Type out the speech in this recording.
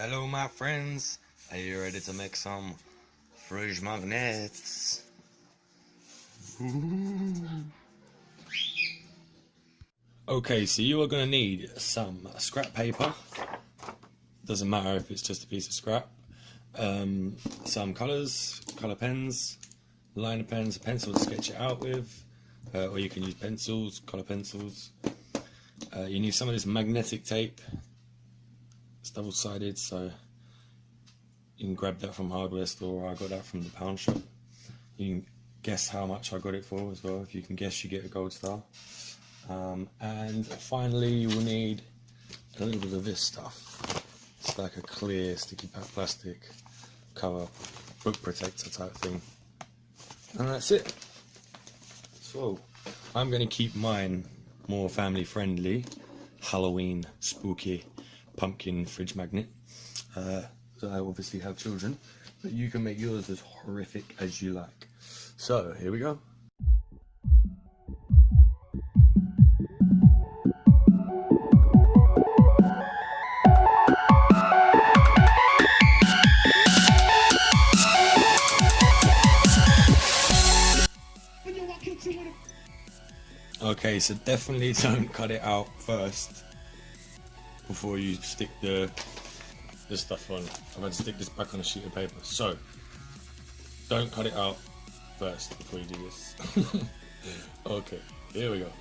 Hello my friends, are you ready to make some fridge magnets? Okay, so you are going to need some scrap paper, doesn't matter if it's just a piece of scrap, some colours, colour pens, liner pens, a pencil to sketch it out with, or you can use pencils, colour pencils. You need some of this magnetic tape. It's double-sided, so you can grab that from hardware store, or I got that from the pound shop. You can guess how much I got it for as well. If you can guess, you get a gold star. And finally you will need a little bit of this stuff. It's like a clear sticky pack plastic cover, book protector type thing. And that's it. So I'm going to keep mine more family friendly, Halloween spooky pumpkin fridge magnet. So I obviously have children, but you can make yours as horrific as you like. So here we go. Okay, so definitely don't cut it out first before you stick the stuff on. I'm going to stick this back on a sheet of paper. So don't cut it out first before you do this. Okay, here we go.